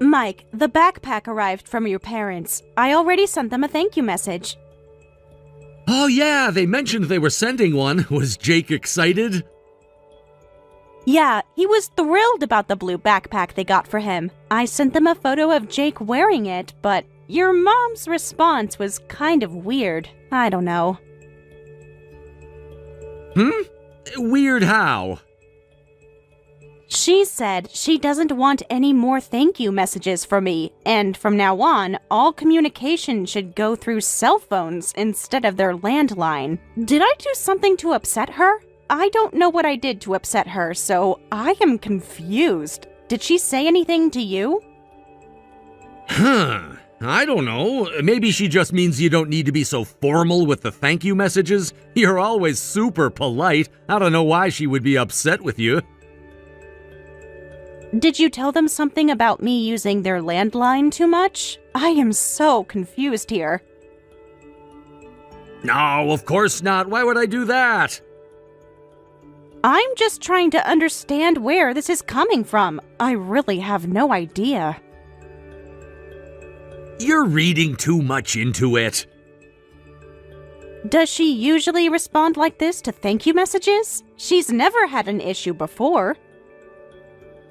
Mike, the backpack arrived from your parents. I already sent them a thank you message. Oh yeah, they mentioned they were sending one. Was Jake excited? Yeah, he was thrilled about the blue backpack they got for him. I sent them a photo of Jake wearing it, but your mom's response was kind of weird. I don't know. Weird how? She said she doesn't want any more thank you messages from me, and from now on, all communication should go through cell phones instead of their landline. Did I do something to upset her? I don't know what I did to upset her, so I am confused. Did she say anything to you? I don't know. Maybe she just means you don't need to be so formal with the thank you messages. You're always super polite. I don't know why she would be upset with you. Did you tell them something about me using their landline too much? I am so confused here. No, of course not. Why would I do that? I'm just trying to understand where this is coming from. I really have no idea. You're reading too much into it. Does she usually respond like this to thank you messages? She's never had an issue before.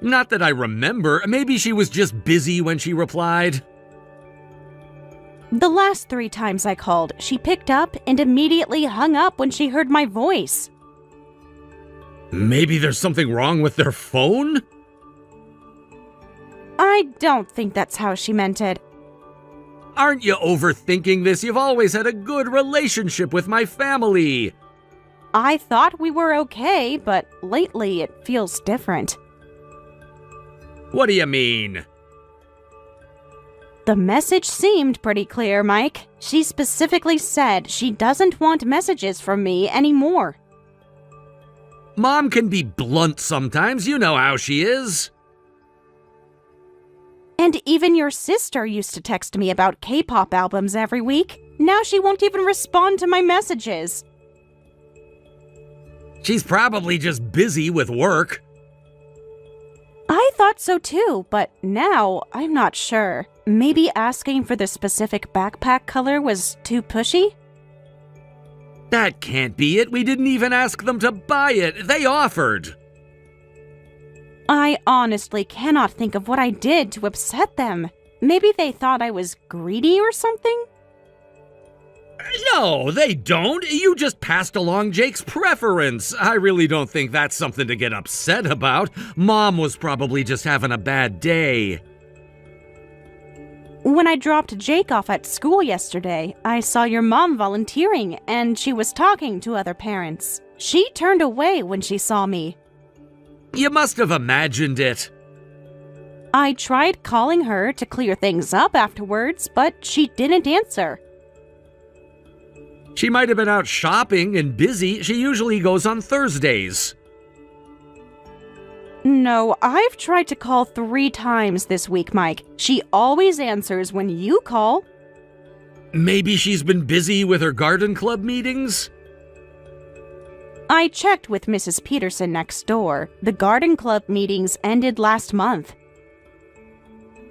Not that I remember. Maybe she was just busy when she replied. The last 3 times I called, she picked up and immediately hung up when she heard my voice. Maybe there's something wrong with their phone? I don't think that's how she meant it. Aren't you overthinking this? You've always had a good relationship with my family. I thought we were okay, but lately it feels different. What do you mean? The message seemed pretty clear, Mike. She specifically said she doesn't want messages from me anymore. Mom can be blunt sometimes. You know how she is. And even your sister used to text me about K-pop albums every week. Now she won't even respond to my messages. She's probably just busy with work. I thought so too, but now I'm not sure. Maybe asking for the specific backpack color was too pushy? That can't be it. We didn't even ask them to buy it. They offered. I honestly cannot think of what I did to upset them. Maybe they thought I was greedy or something? No, they don't. You just passed along Jake's preference. I really don't think that's something to get upset about. Mom was probably just having a bad day. When I dropped Jake off at school yesterday, I saw your mom volunteering and she was talking to other parents. She turned away when she saw me. You must have imagined it. I tried calling her to clear things up afterwards, but she didn't answer. She might have been out shopping and busy. She usually goes on Thursdays. No, I've tried to call 3 times this week, Mike. She always answers when you call. Maybe she's been busy with her garden club meetings? I checked with Mrs. Peterson next door. The garden club meetings ended last month.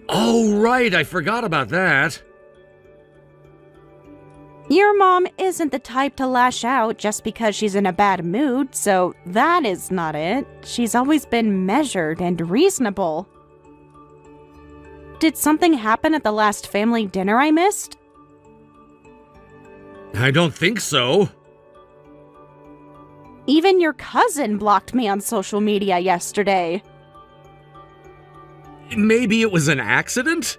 Oh, right. I forgot about that. Your mom isn't the type to lash out just because she's in a bad mood, so that is not it. She's always been measured and reasonable. Did something happen at the last family dinner I missed? I don't think so. Even your cousin blocked me on social media yesterday. Maybe it was an accident?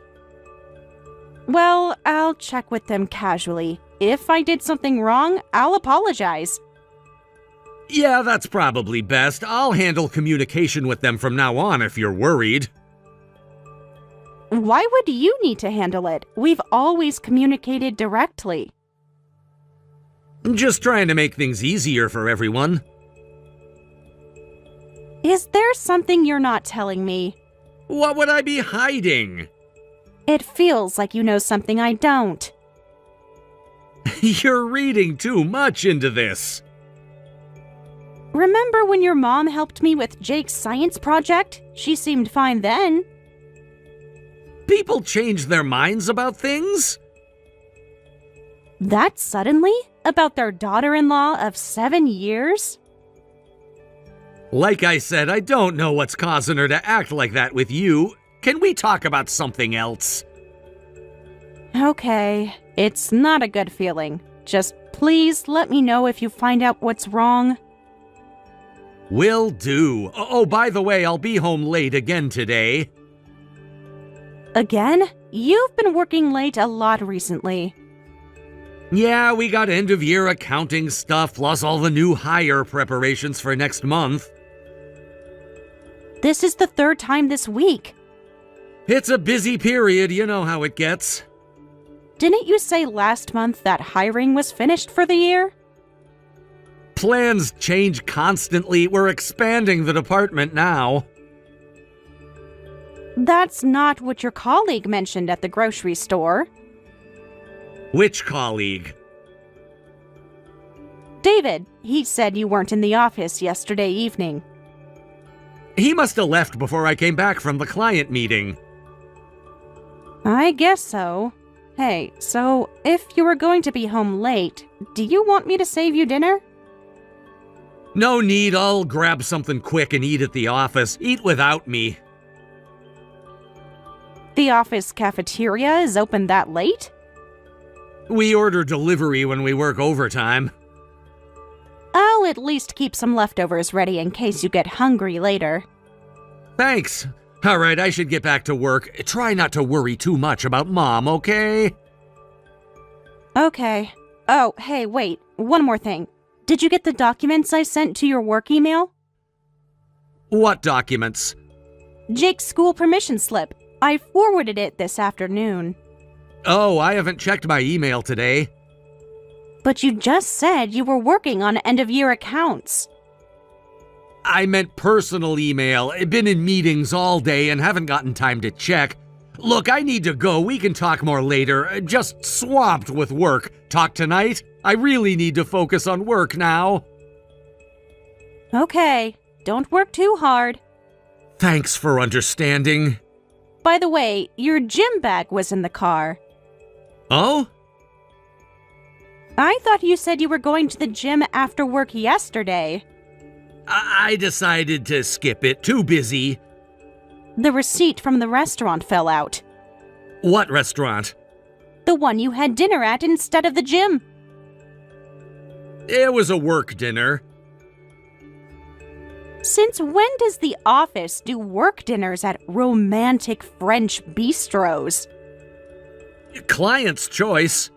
Well, I'll check with them casually. If I did something wrong, I'll apologize. Yeah, that's probably best. I'll handle communication with them from now on if you're worried. Why would you need to handle it? We've always communicated directly. I'm just trying to make things easier for everyone. Is there something you're not telling me? What would I be hiding? It feels like you know something I don't. You're reading too much into this. Remember when your mom helped me with Jake's science project? She seemed fine then. People change their minds about things. That suddenly? About their daughter-in-law of 7 years? Like I said, I don't know what's causing her to act like that with you. Can we talk about something else? Okay, it's not a good feeling. Just please let me know if you find out what's wrong. Will do. Oh, by the way, I'll be home late again today. Again? You've been working late a lot recently. Yeah, we got end-of-year accounting stuff, plus all the new hire preparations for next month. This is the 3rd time this week. It's a busy period, you know how it gets. Didn't you say last month that hiring was finished for the year? Plans change constantly. We're expanding the department now. That's not what your colleague mentioned at the grocery store. Which colleague? David. He said you weren't in the office yesterday evening. He must have left before I came back from the client meeting. I guess so. Hey, so if you were going to be home late, do you want me to save you dinner? No need, I'll grab something quick and eat at the office. Eat without me. The office cafeteria is open that late? We order delivery when we work overtime. I'll at least keep some leftovers ready in case you get hungry later. Thanks. Alright, I should get back to work. Try not to worry too much about Mom, okay? Okay. Oh, hey, wait. One more thing. Did you get the documents I sent to your work email? What documents? Jake's school permission slip. I forwarded it this afternoon. Oh, I haven't checked my email today. But you just said you were working on end-of-year accounts. I meant personal email. I've been in meetings all day and haven't gotten time to check. Look, I need to go. We can talk more later. Just swamped with work. Talk tonight? I really need to focus on work now. Okay, don't work too hard. Thanks for understanding. By the way, your gym bag was in the car. Oh? I thought you said you were going to the gym after work yesterday. I decided to skip it. Too busy. The receipt from the restaurant fell out. What restaurant? The one you had dinner at instead of the gym. It was a work dinner. Since when does the office do work dinners at romantic French bistros? Client's choice.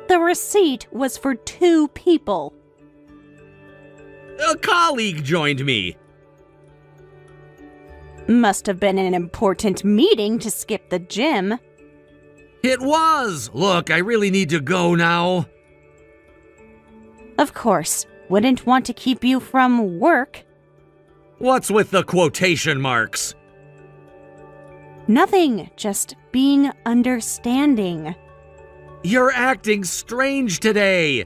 The receipt was for 2 people. A colleague joined me. Must have been an important meeting to skip the gym. It was. Look, I really need to go now. Of course, wouldn't want to keep you from work. What's with the quotation marks? Nothing, just being understanding. You're acting strange today.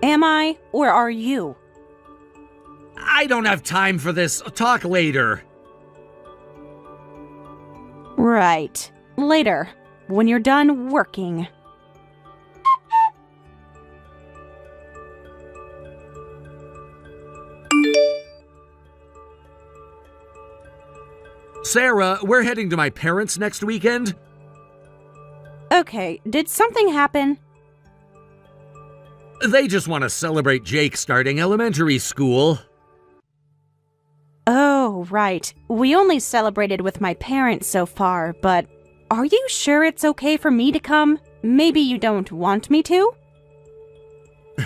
Am I, or are you? I don't have time for this. Talk later. Right. Later, when you're done working. Sarah, we're heading to my parents' next weekend. Okay, did something happen? They just want to celebrate Jake starting elementary school. Oh, right. We only celebrated with my parents so far, but are you sure it's okay for me to come? Maybe you don't want me to?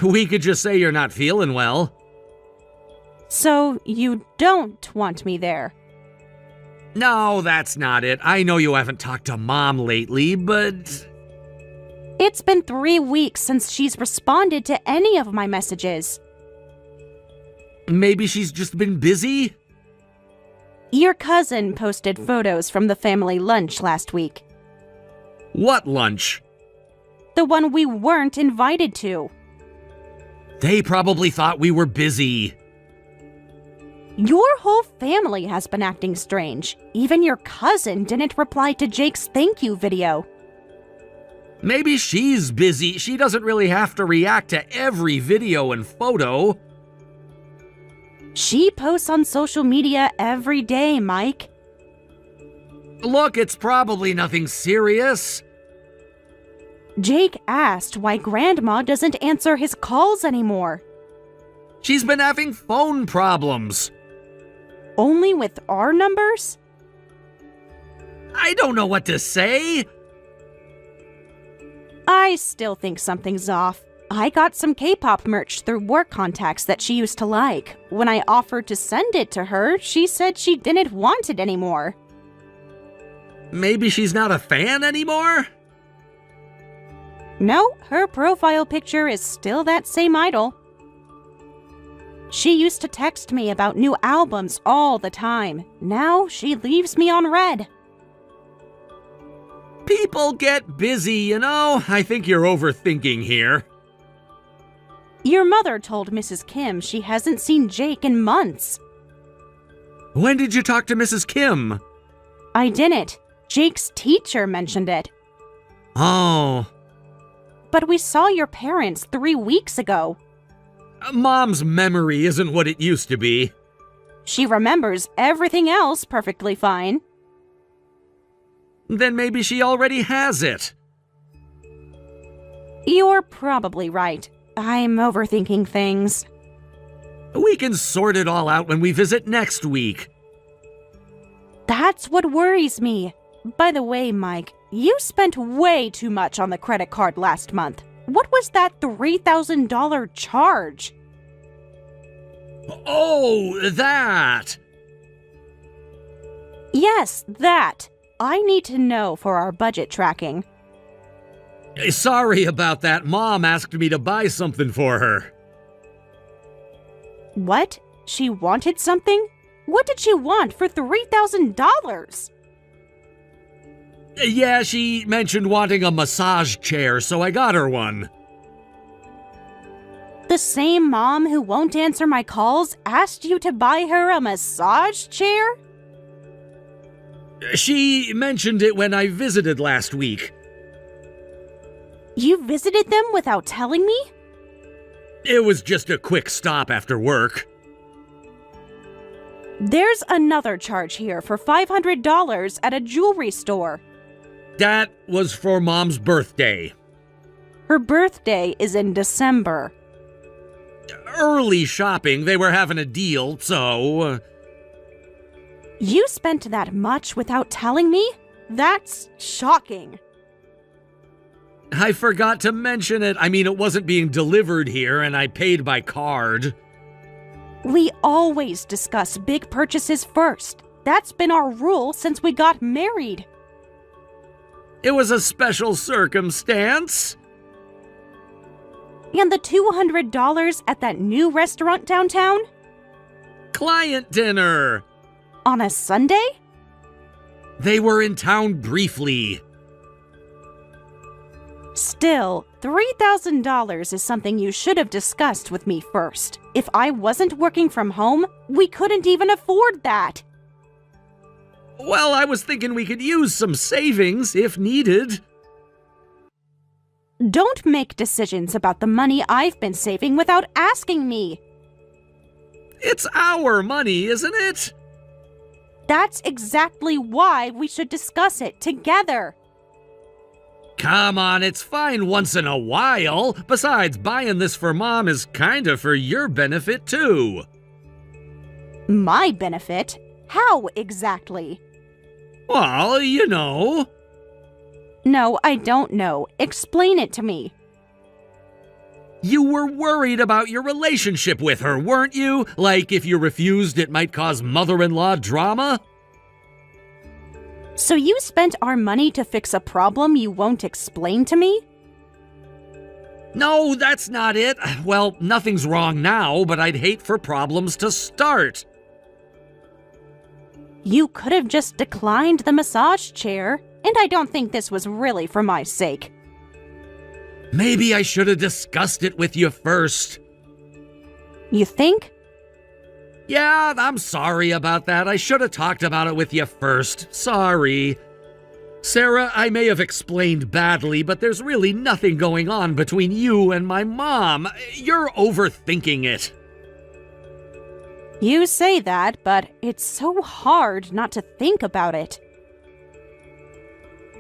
We could just say you're not feeling well. So you don't want me there? No, that's not it. I know you haven't talked to Mom lately, but... It's been 3 weeks since she's responded to any of my messages. Maybe she's just been busy? Your cousin posted photos from the family lunch last week. What lunch? The one we weren't invited to. They probably thought we were busy. Your whole family has been acting strange. Even your cousin didn't reply to Jake's thank you video. Maybe she's busy. She doesn't really have to react to every video and photo. She posts on social media every day, Mike. Look, it's probably nothing serious. Jake asked why Grandma doesn't answer his calls anymore. She's been having phone problems. Only with our numbers? I don't know what to say. I still think something's off. I got some K-pop merch through work contacts that she used to like. When I offered to send it to her, she said she didn't want it anymore. Maybe she's not a fan anymore? No, her profile picture is still that same idol. She used to text me about new albums all the time. Now she leaves me on red. People get busy, you know. I think you're overthinking here. Your mother told Mrs. Kim she hasn't seen Jake in months. When did you talk to Mrs. Kim? I didn't. Jake's teacher mentioned it. Oh. But we saw your parents 3 weeks ago. Mom's memory isn't what it used to be. She remembers everything else perfectly fine. Then maybe she already has it. You're probably right. I'm overthinking things. We can sort it all out when we visit next week. That's what worries me. By the way, Mike, you spent way too much on the credit card last month. What was that $3,000 charge? Oh, that! Yes, that. I need to know for our budget tracking. Sorry about that. Mom asked me to buy something for her. What? She wanted something? What did she want for $3,000? Yeah, she mentioned wanting a massage chair, so I got her one. The same mom who won't answer my calls asked you to buy her a massage chair? She mentioned it when I visited last week. You visited them without telling me? It was just a quick stop after work. There's another charge here for $500 at a jewelry store. That was for Mom's birthday. Her birthday is in December. Early shopping, they were having a deal, so... You spent that much without telling me? That's shocking. I forgot to mention it. I mean, it wasn't being delivered here, and I paid by card. We always discuss big purchases first. That's been our rule since we got married. It was a special circumstance. And the $200 at that new restaurant downtown? Client dinner. On a Sunday? They were in town briefly. Still, $3,000 is something you should have discussed with me first. If I wasn't working from home, we couldn't even afford that. Well, I was thinking we could use some savings if needed. Don't make decisions about the money I've been saving without asking me. It's our money, isn't it? That's exactly why we should discuss it together. Come on, it's fine once in a while. Besides, buying this for Mom is kinda for your benefit, too. My benefit? How exactly? Well, you know. No, I don't know. Explain it to me. You were worried about your relationship with her, weren't you? Like, if you refused, it might cause mother-in-law drama? So you spent our money to fix a problem you won't explain to me? No, that's not it. Well, nothing's wrong now, but I'd hate for problems to start. You could have just declined the massage chair, and I don't think this was really for my sake. Maybe I should have discussed it with you first. You think? Yeah, I'm sorry about that. I should have talked about it with you first. Sorry. Sarah, I may have explained badly, but there's really nothing going on between you and my mom. You're overthinking it. You say that, but it's so hard not to think about it.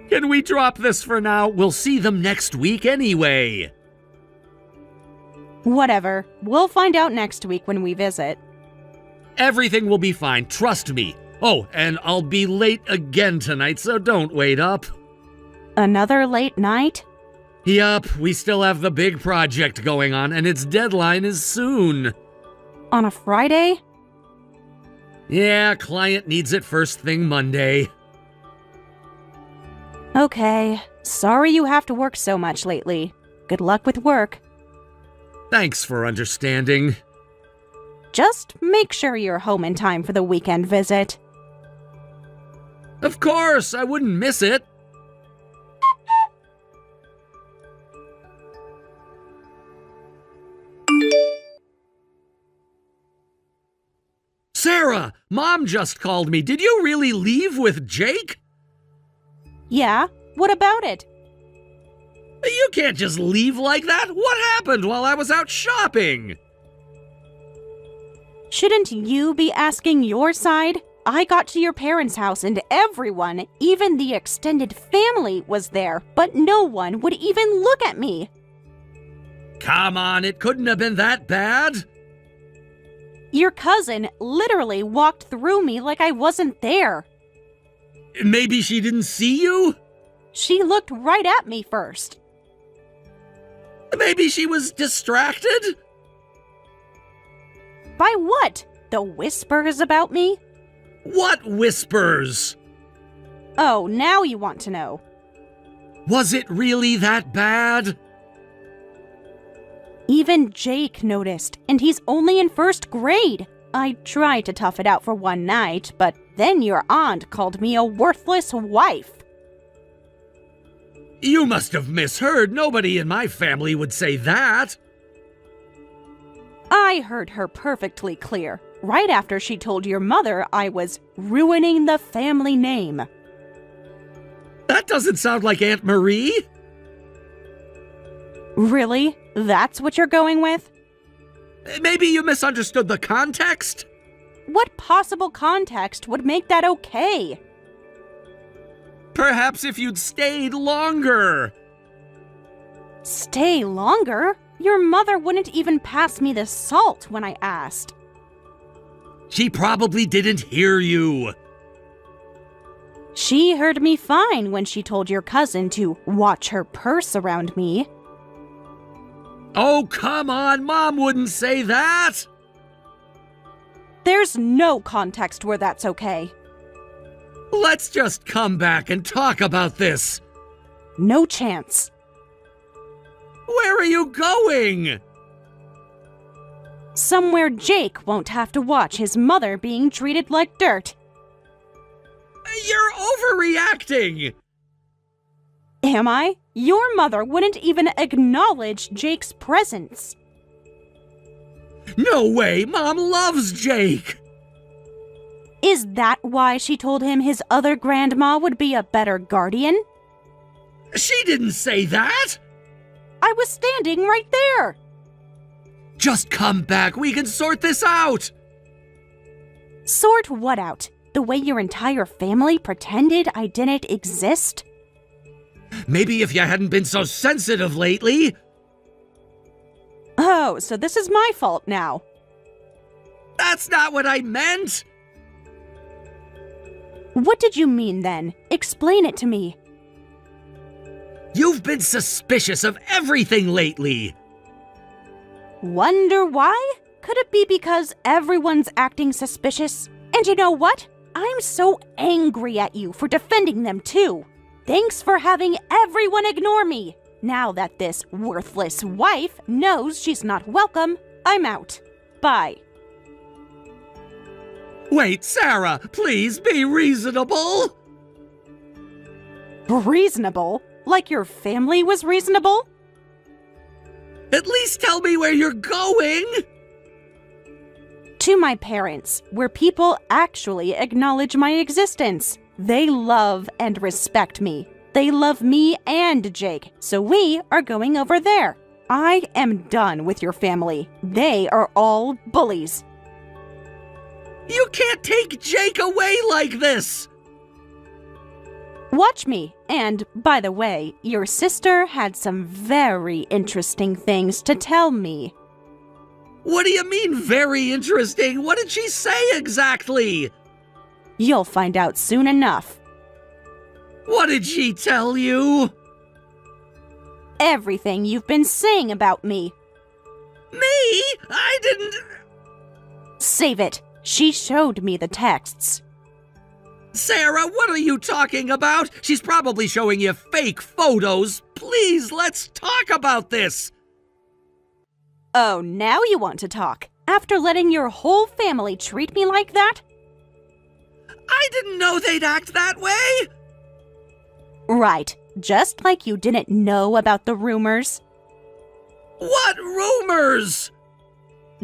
Can we drop this for now? We'll see them next week anyway. Whatever. We'll find out next week when we visit. Everything will be fine, trust me. Oh, and I'll be late again tonight, so don't wait up. Another late night? Yup, we still have the big project going on, and its deadline is soon. On a Friday? Yeah, client needs it first thing Monday. Okay. Sorry you have to work so much lately. Good luck with work. Thanks for understanding. Just make sure you're home in time for the weekend visit. Of course, I wouldn't miss it. Sarah, Mom just called me. Did you really leave with Jake? Yeah? What about it? You can't just leave like that. What happened while I was out shopping? Shouldn't you be asking your side? I got to your parents' house and everyone, even the extended family, was there, but no one would even look at me. Come on, it couldn't have been that bad. Your cousin literally walked through me like I wasn't there. Maybe she didn't see you? She looked right at me first. Maybe she was distracted? By what? The whispers about me? What whispers? Oh, now you want to know. Was it really that bad? Even Jake noticed, and he's only in first grade. I tried to tough it out for one night, but then your aunt called me a worthless wife. You must have misheard. Nobody in my family would say that. I heard her perfectly clear, right after she told your mother I was ruining the family name. That doesn't sound like Aunt Marie. Really? That's what you're going with? Maybe you misunderstood the context? What possible context would make that okay? Perhaps if you'd stayed longer. Stay longer? Your mother wouldn't even pass me the salt when I asked. She probably didn't hear you. She heard me fine when she told your cousin to watch her purse around me. Oh, come on, Mom wouldn't say that. There's no context where that's okay. Let's just come back and talk about this. No chance. Where are you going? Somewhere Jake won't have to watch his mother being treated like dirt. You're overreacting. Am I? Your mother wouldn't even acknowledge Jake's presence. No way, Mom loves Jake. Is that why she told him his other grandma would be a better guardian? She didn't say that. I was standing right there. Just come back, we can sort this out. Sort what out? The way your entire family pretended I didn't exist? Maybe if you hadn't been so sensitive lately. Oh, so this is my fault now. That's not what I meant. What did you mean then? Explain it to me. You've been suspicious of everything lately. Wonder why? Could it be because everyone's acting suspicious? And you know what? I'm so angry at you for defending them too. Thanks for having everyone ignore me. Now that this worthless wife knows she's not welcome, I'm out. Bye. Wait, Sarah, please be reasonable. Reasonable? Like your family was reasonable? At least tell me where you're going. To my parents, where people actually acknowledge my existence. They love and respect me. They love me and Jake, so we are going over there. I am done with your family. They are all bullies. You can't take Jake away like this! Watch me. And, by the way, your sister had some very interesting things to tell me. What do you mean, very interesting? What did she say exactly? You'll find out soon enough. What did she tell you? Everything you've been saying about me. Me? I didn't... Save it. She showed me the texts. Sarah, what are you talking about? She's probably showing you fake photos. Please, let's talk about this. Oh, now you want to talk? After letting your whole family treat me like that? I didn't know they'd act that way. Right. Just like you didn't know about the rumors. What rumors?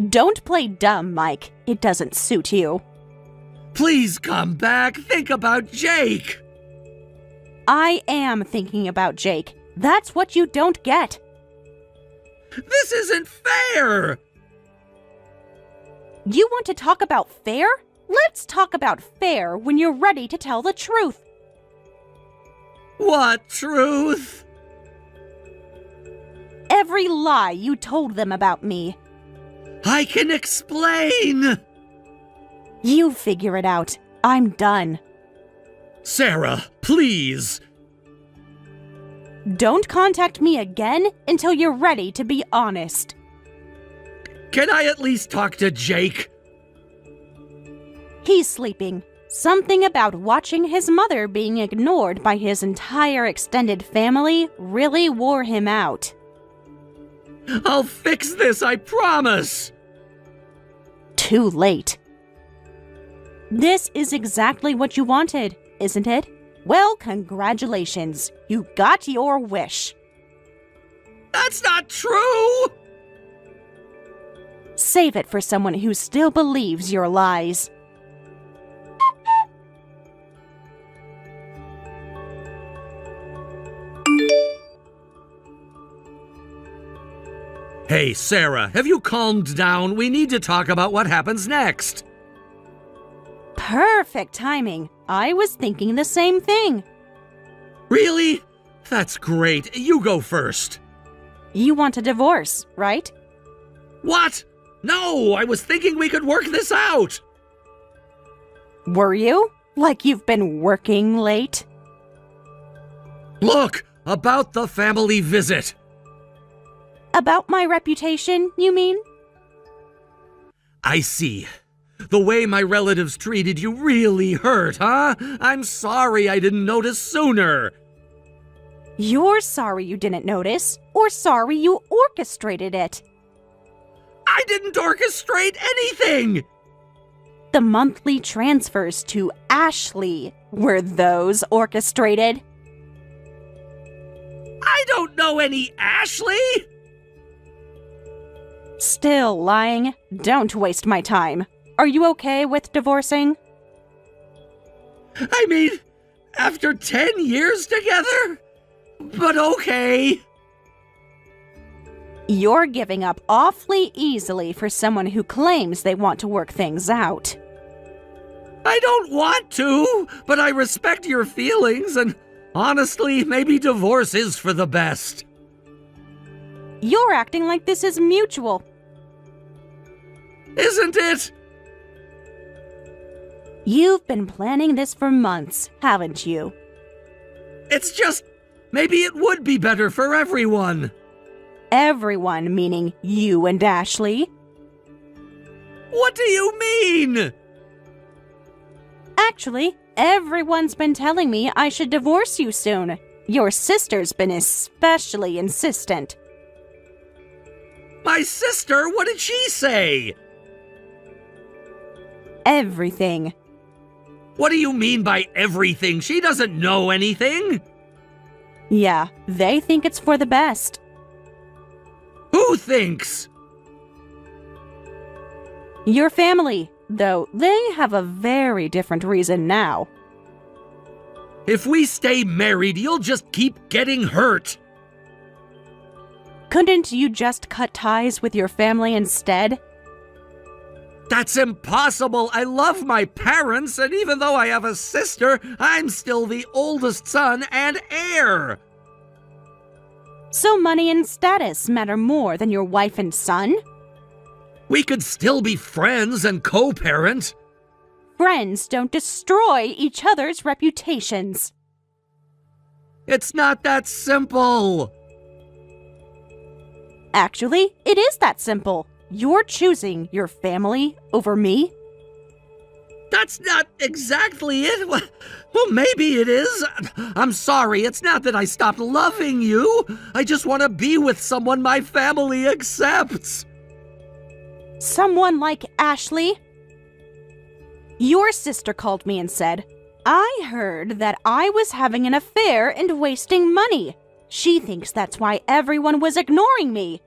Don't play dumb, Mike. It doesn't suit you. Please come back. Think about Jake. I am thinking about Jake. That's what you don't get. This isn't fair. You want to talk about fair? Let's talk about fair when you're ready to tell the truth. What truth? Every lie you told them about me. I can explain. You figure it out. I'm done. Sarah, please. Don't contact me again until you're ready to be honest. Can I at least talk to Jake? He's sleeping. Something about watching his mother being ignored by his entire extended family really wore him out. I'll fix this, I promise. Too late. This is exactly what you wanted, isn't it? Well, congratulations. You got your wish. That's not true! Save it for someone who still believes your lies. Hey, Sarah, have you calmed down? We need to talk about what happens next. Perfect timing. I was thinking the same thing. Really? That's great. You go first. You want a divorce, right? What? No, I was thinking we could work this out. Were you? Like you've been working late? Look, about the family visit. About my reputation, you mean? I see. The way my relatives treated you really hurt, huh? I'm sorry I didn't notice sooner. You're sorry you didn't notice, or sorry you orchestrated it. I didn't orchestrate anything! The monthly transfers to Ashley, were those orchestrated? I don't know any Ashley! Still lying? Don't waste my time. Are you okay with divorcing? I mean, after 10 years together? But okay. You're giving up awfully easily for someone who claims they want to work things out. I don't want to, but I respect your feelings, and honestly, maybe divorce is for the best. You're acting like this is mutual. Isn't it? You've been planning this for months, haven't you? It's just, maybe it would be better for everyone. Everyone, meaning you and Ashley? What do you mean? Actually, everyone's been telling me I should divorce you soon. Your sister's been especially insistent. My sister? What did she say? Everything. What do you mean by everything? She doesn't know anything. Yeah, they think it's for the best. Who thinks? Your family, though they have a very different reason now. If we stay married, you'll just keep getting hurt. Couldn't you just cut ties with your family instead? That's impossible. I love my parents, and even though I have a sister, I'm still the oldest son and heir. So money and status matter more than your wife and son? We could still be friends and co-parent. Friends don't destroy each other's reputations. It's not that simple. Actually, it is that simple. You're choosing your family over me? That's not exactly it. Well, maybe it is. I'm sorry, it's not that I stopped loving you. I just want to be with someone my family accepts. Someone like Ashley? Your sister called me and said, I heard that I was having an affair and wasting money. She thinks that's why everyone was ignoring me.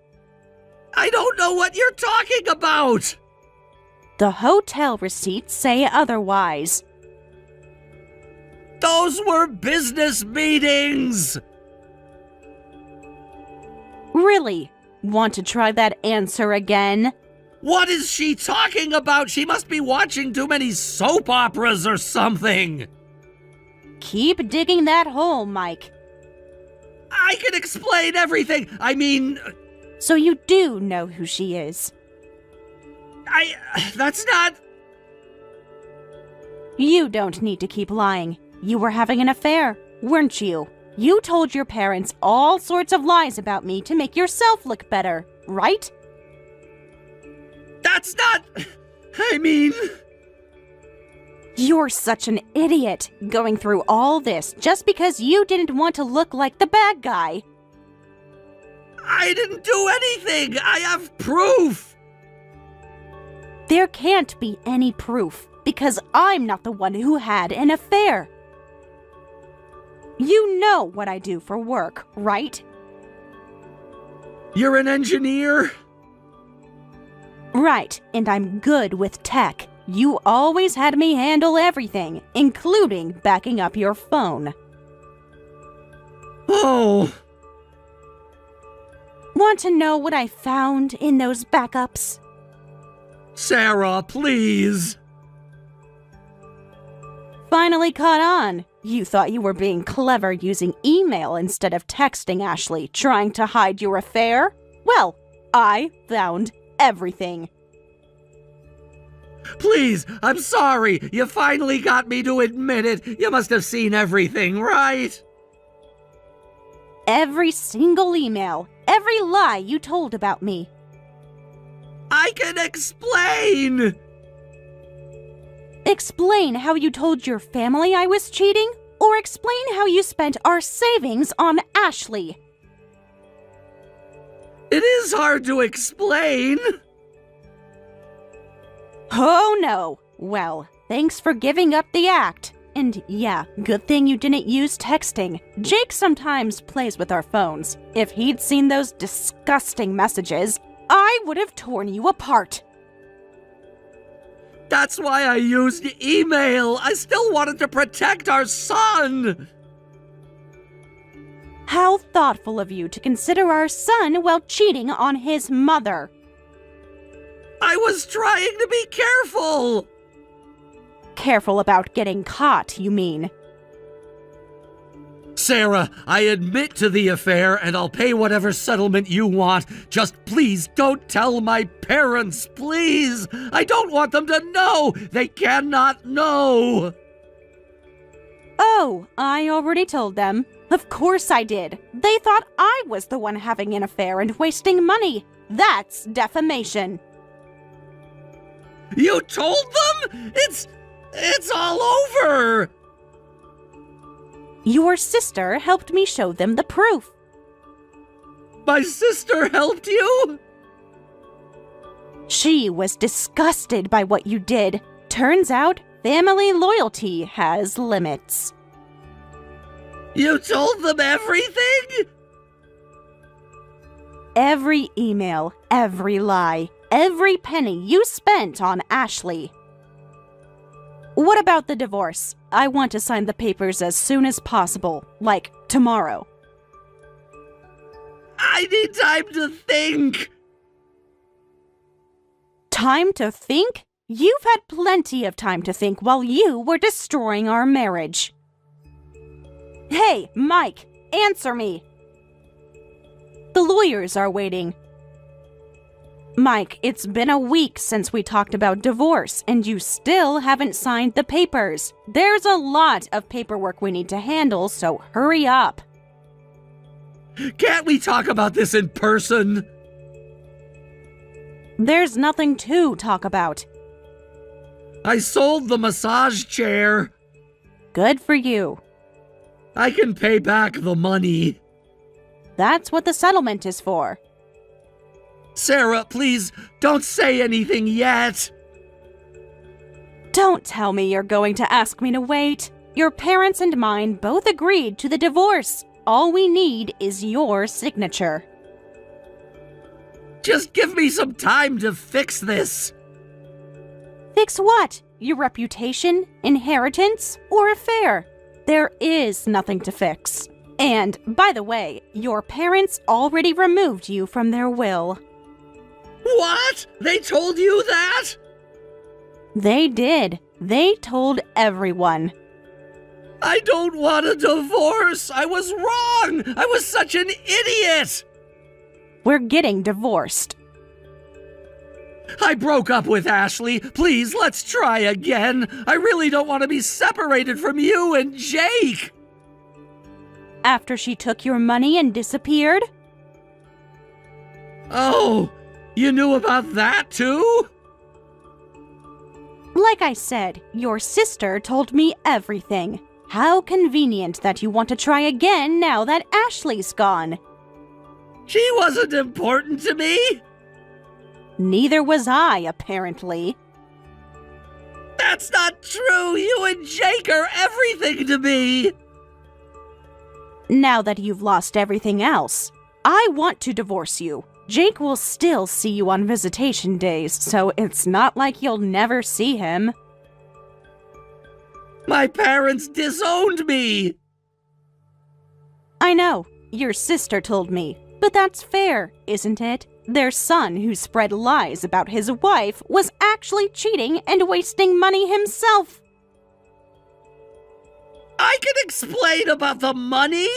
I don't know what you're talking about. The hotel receipts say otherwise. Those were business meetings. Really? Want to try that answer again? What is she talking about? She must be watching too many soap operas or something. Keep digging that hole, Mike. I can explain everything. I mean... So you do know who she is. That's not... You don't need to keep lying. You were having an affair, weren't you? You told your parents all sorts of lies about me to make yourself look better, right? That's not... I mean... You're such an idiot, going through all this just because you didn't want to look like the bad guy. I didn't do anything! I have proof! There can't be any proof, because I'm not the one who had an affair. You know what I do for work, right? You're an engineer? Right, and I'm good with tech. You always had me handle everything, including backing up your phone. Oh... Want to know what I found in those backups? Sarah, please. Finally caught on. You thought you were being clever using email instead of texting Ashley, trying to hide your affair? Well, I found everything. Please, I'm sorry. You finally got me to admit it. You must have seen everything, right? Every single email, every lie you told about me. I can explain! Explain how you told your family I was cheating, or explain how you spent our savings on Ashley. It is hard to explain. Oh no. Well, thanks for giving up the act. And yeah, good thing you didn't use texting. Jake sometimes plays with our phones. If he'd seen those disgusting messages, I would have torn you apart. That's why I used email. I still wanted to protect our son. How thoughtful of you to consider our son while cheating on his mother. I was trying to be careful. Careful about getting caught, you mean? Sarah, I admit to the affair and I'll pay whatever settlement you want. Just please don't tell my parents, please. I don't want them to know. They cannot know. Oh, I already told them. Of course I did. They thought I was the one having an affair and wasting money. That's defamation. You told them? It's all over. Your sister helped me show them the proof. My sister helped you? She was disgusted by what you did. Turns out, family loyalty has limits. You told them everything? Every email, every lie. every penny you spent on Ashley. What about the divorce? I want to sign the papers as soon as possible, like tomorrow. I need time to think. Time to think? You've had plenty of time to think while you were destroying our marriage. Hey, Mike, answer me. The lawyers are waiting. Mike, it's been a week since we talked about divorce, and you still haven't signed the papers. There's a lot of paperwork we need to handle, so hurry up. Can't we talk about this in person? There's nothing to talk about. I sold the massage chair. Good for you. I can pay back the money. That's what the settlement is for. Sarah, please, don't say anything yet. Don't tell me you're going to ask me to wait. Your parents and mine both agreed to the divorce. All we need is your signature. Just give me some time to fix this. Fix what? Your reputation, inheritance, or affair? There is nothing to fix. And, by the way, your parents already removed you from their will. What? They told you that? They did. They told everyone. I don't want a divorce. I was wrong. I was such an idiot. We're getting divorced. I broke up with Ashley. Please, let's try again. I really don't want to be separated from you and Jake. After she took your money and disappeared? Oh, you knew about that too? Like I said, your sister told me everything. How convenient that you want to try again now that Ashley's gone. She wasn't important to me. Neither was I, apparently. That's not true. You and Jake are everything to me. Now that you've lost everything else, I want to divorce you. Jake will still see you on visitation days, so it's not like you'll never see him. My parents disowned me. I know, your sister told me, but that's fair, isn't it? Their son, who spread lies about his wife, was actually cheating and wasting money himself. I can explain about the money.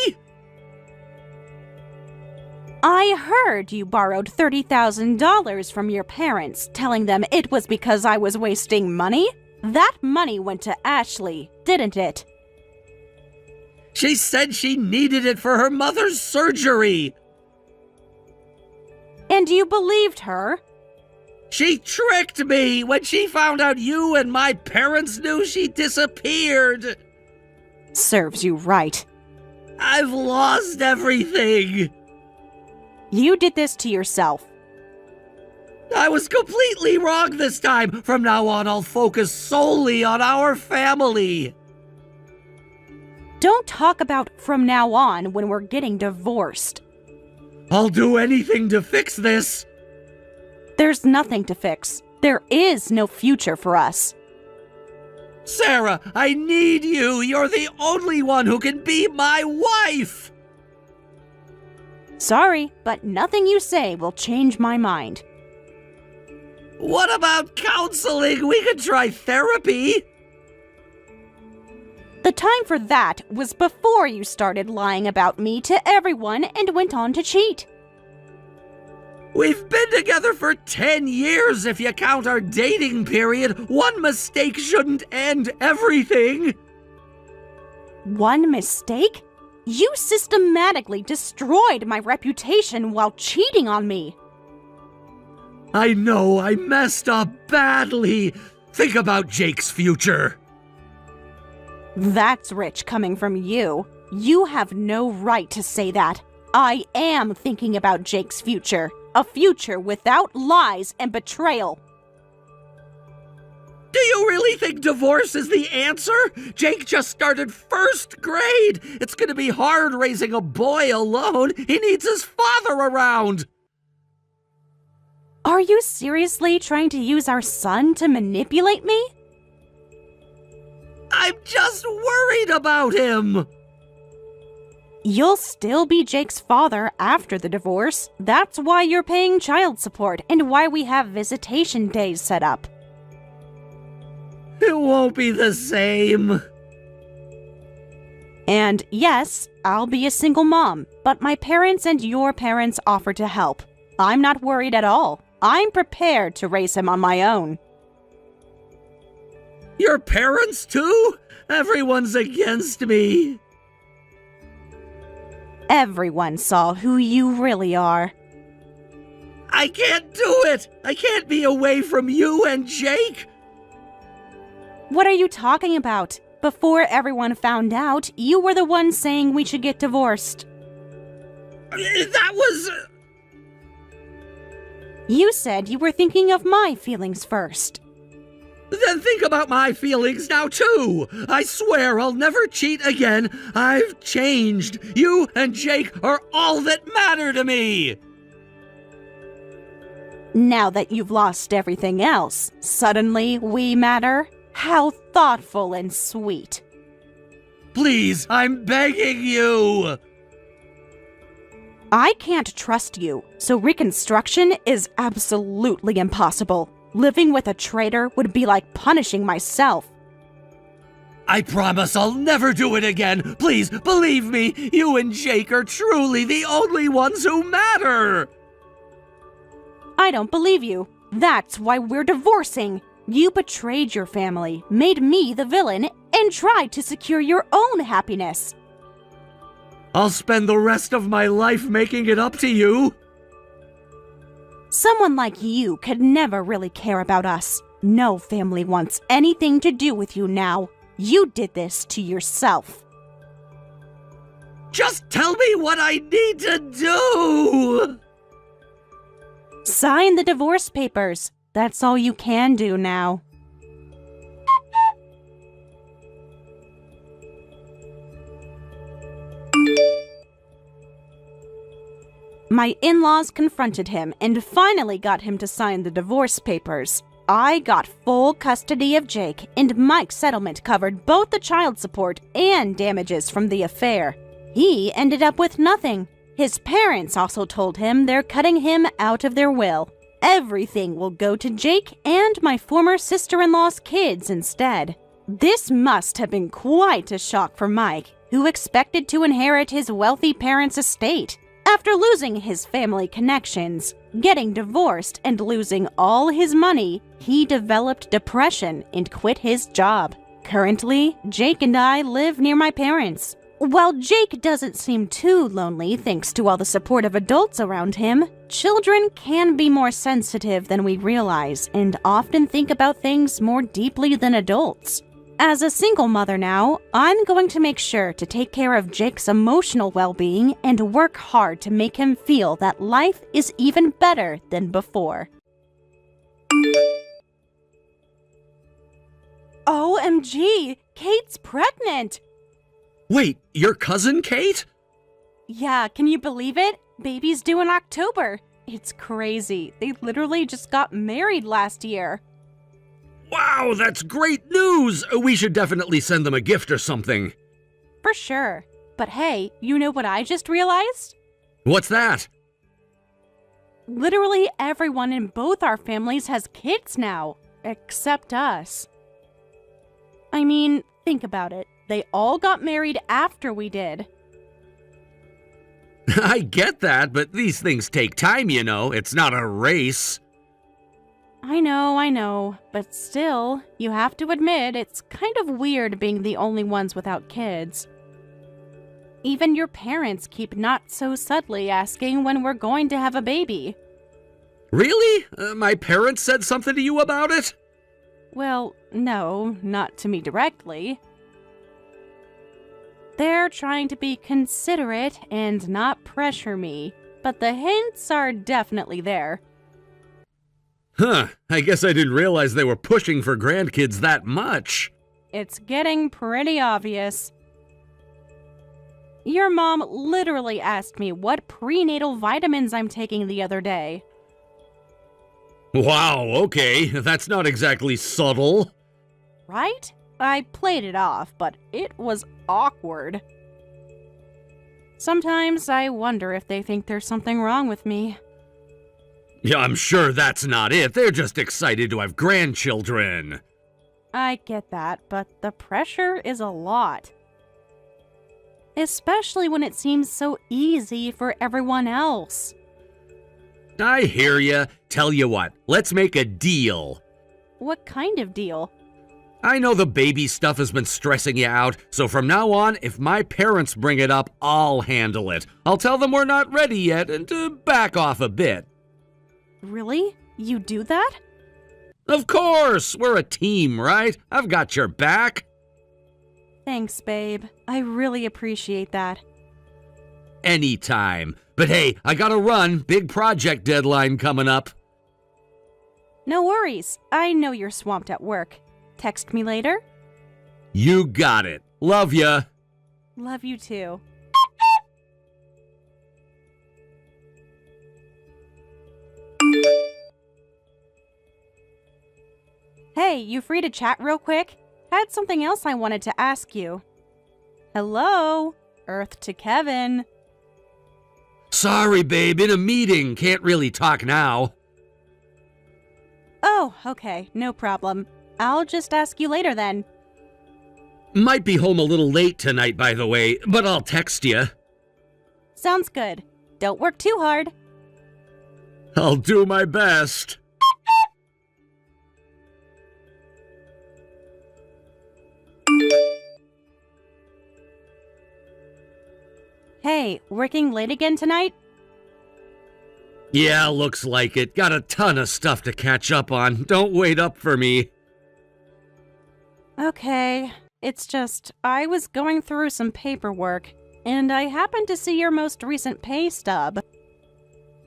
I heard you borrowed $30,000 from your parents, telling them it was because I was wasting money. That money went to Ashley, didn't it? She said she needed it for her mother's surgery. And you believed her? She tricked me. When she found out you and my parents knew, she disappeared. Serves you right. I've lost everything. You did this to yourself. I was completely wrong this time. From now on, I'll focus solely on our family. Don't talk about from now on when we're getting divorced. I'll do anything to fix this. There's nothing to fix. There is no future for us. Sarah, I need you. You're the only one who can be my wife. Sorry, but nothing you say will change my mind. What about counseling? We could try therapy. The time for that was before you started lying about me to everyone and went on to cheat. We've been together for 10 years if you count our dating period. One mistake shouldn't end everything. One mistake? You systematically destroyed my reputation while cheating on me. I know I messed up badly. Think about Jake's future. That's rich coming from you. You have no right to say that. I am thinking about Jake's future. A future without lies and betrayal. Do you really think divorce is the answer? Jake just started first grade. It's gonna be hard raising a boy alone. He needs his father around. Are you seriously trying to use our son to manipulate me? I'm just worried about him. You'll still be Jake's father after the divorce. That's why you're paying child support and why we have visitation days set up. It won't be the same. And yes, I'll be a single mom, but my parents and your parents offer to help. I'm not worried at all. I'm prepared to raise him on my own. Your parents too? Everyone's against me. Everyone saw who you really are. I can't do it! I can't be away from you and Jake! What are you talking about? Before everyone found out, you were the one saying we should get divorced. That was... You said you were thinking of my feelings first. Then think about my feelings now, too! I swear I'll never cheat again. I've changed. You and Jake are all that matter to me! Now that you've lost everything else, suddenly we matter? How thoughtful and sweet. Please, I'm begging you! I can't trust you, so reconstruction is absolutely impossible. Living with a traitor would be like punishing myself. I promise I'll never do it again. Please, believe me, you and Jake are truly the only ones who matter. I don't believe you. That's why we're divorcing. You betrayed your family, made me the villain, and tried to secure your own happiness. I'll spend the rest of my life making it up to you. Someone like you could never really care about us. No family wants anything to do with you now. You did this to yourself. Just tell me what I need to do! Sign the divorce papers. That's all you can do now. My in-laws confronted him and finally got him to sign the divorce papers. I got full custody of Jake, and Mike's settlement covered both the child support and damages from the affair. He ended up with nothing. His parents also told him they're cutting him out of their will. Everything will go to Jake and my former sister-in-law's kids instead. This must have been quite a shock for Mike, who expected to inherit his wealthy parents' estate. After losing his family connections, getting divorced, and losing all his money, he developed depression and quit his job. Currently, Jake and I live near my parents. While Jake doesn't seem too lonely thanks to all the supportive adults around him, children can be more sensitive than we realize and often think about things more deeply than adults. As a single mother now, I'm going to make sure to take care of Jake's emotional well-being and work hard to make him feel that life is even better than before. OMG! Kate's pregnant! Wait, your cousin Kate? Yeah, can you believe it? Baby's due in October. It's crazy. They literally just got married last year. Wow, that's great news! We should definitely send them a gift or something. For sure. But hey, you know what I just realized? What's that? Literally everyone in both our families has kids now, except us. I mean, think about it. They all got married after we did. I get that, but these things take time, you know. It's not a race. I know, but still, you have to admit it's kind of weird being the only ones without kids. Even your parents keep not so subtly asking when we're going to have a baby. Really? My parents said something to you about it? Well, no, not to me directly. They're trying to be considerate and not pressure me, but the hints are definitely there. Huh, I guess I didn't realize they were pushing for grandkids that much. It's getting pretty obvious. Your mom literally asked me what prenatal vitamins I'm taking the other day. Wow, okay, that's not exactly subtle. Right? I played it off, but it was awkward. Sometimes I wonder if they think there's something wrong with me. Yeah, I'm sure that's not it. They're just excited to have grandchildren. I get that, but the pressure is a lot. Especially when it seems so easy for everyone else. I hear ya. Tell you what, let's make a deal. What kind of deal? I know the baby stuff has been stressing you out, so from now on, if my parents bring it up, I'll handle it. I'll tell them we're not ready yet and to back off a bit. Really? You do that? Of course! We're a team, right? I've got your back. Thanks, babe. I really appreciate that. Anytime. But hey, I gotta run. Big project deadline coming up. No worries. I know you're swamped at work. Text me later. You got it. Love ya. Love you too. Hey, you free to chat real quick? Had something else I wanted to ask you. Hello? Earth to Kevin. Sorry, babe, in a meeting. Can't really talk now. Oh, okay, no problem. I'll just ask you later then. Might be home a little late tonight, by the way, but I'll text you. Sounds good. Don't work too hard. I'll do my best. Hey, working late again tonight? Yeah, looks like it. Got a ton of stuff to catch up on. Don't wait up for me. Okay, it's just, I was going through some paperwork, and I happened to see your most recent pay stub.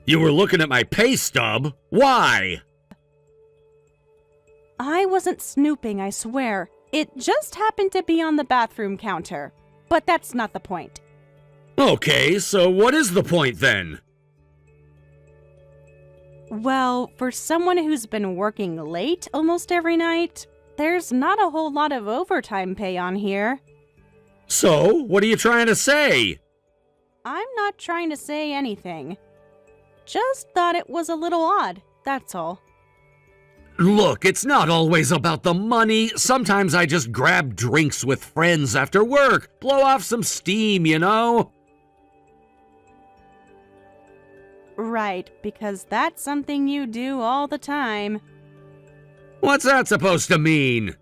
You were looking at my pay stub? Why? I wasn't snooping, I swear. It just happened to be on the bathroom counter. But that's not the point. Okay, so what is the point then? Well, for someone who's been working late almost every night, there's not a whole lot of overtime pay on here. So, what are you trying to say? I'm not trying to say anything. Just thought it was a little odd, that's all. Look, it's not always about the money. Sometimes I just grab drinks with friends after work. Blow off some steam, you know? Right, because that's something you do all the time. What's that supposed to mean?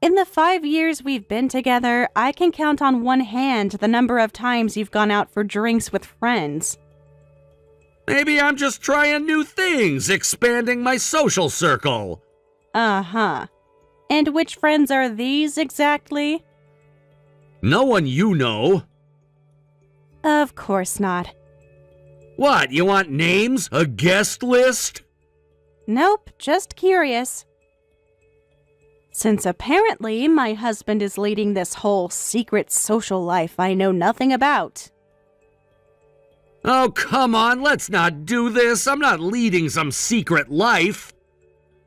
In the 5 years we've been together, I can count on one hand the number of times you've gone out for drinks with friends. Maybe I'm just trying new things, expanding my social circle. Uh-huh. And which friends are these exactly? No one you know. Of course not. What, you want names? A guest list? Nope, just curious. Since apparently my husband is leading this whole secret social life I know nothing about. Oh, come on, let's not do this. I'm not leading some secret life.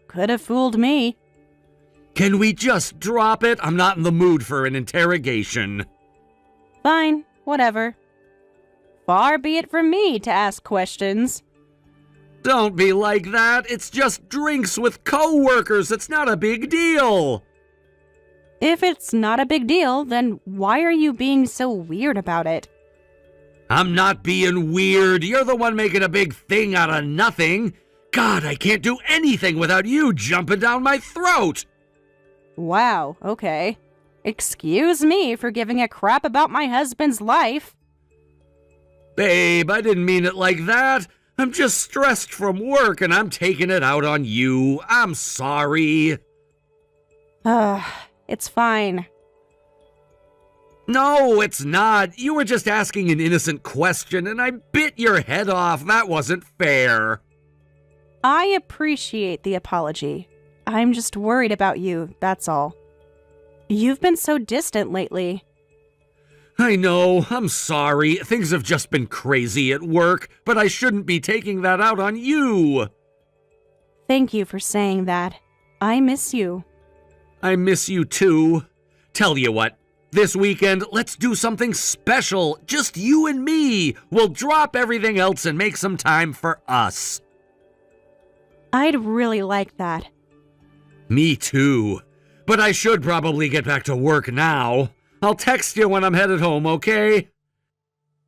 Could have fooled me. Can we just drop it? I'm not in the mood for an interrogation. Fine, whatever. Far be it from me to ask questions. Don't be like that. It's just drinks with coworkers. It's not a big deal. If it's not a big deal, then why are you being so weird about it? I'm not being weird. You're the one making a big thing out of nothing. God, I can't do anything without you jumping down my throat. Wow, okay. Excuse me for giving a crap about my husband's life. Babe, I didn't mean it like that. I'm just stressed from work and I'm taking it out on you. I'm sorry. It's fine. No, it's not. You were just asking an innocent question and I bit your head off. That wasn't fair. I appreciate the apology. I'm just worried about you, that's all. You've been so distant lately. I know, I'm sorry. Things have just been crazy at work, but I shouldn't be taking that out on you. Thank you for saying that. I miss you. I miss you too. Tell you what, this weekend, let's do something special. Just you and me. We'll drop everything else and make some time for us. I'd really like that. Me too. But I should probably get back to work now. I'll text you when I'm headed home, okay?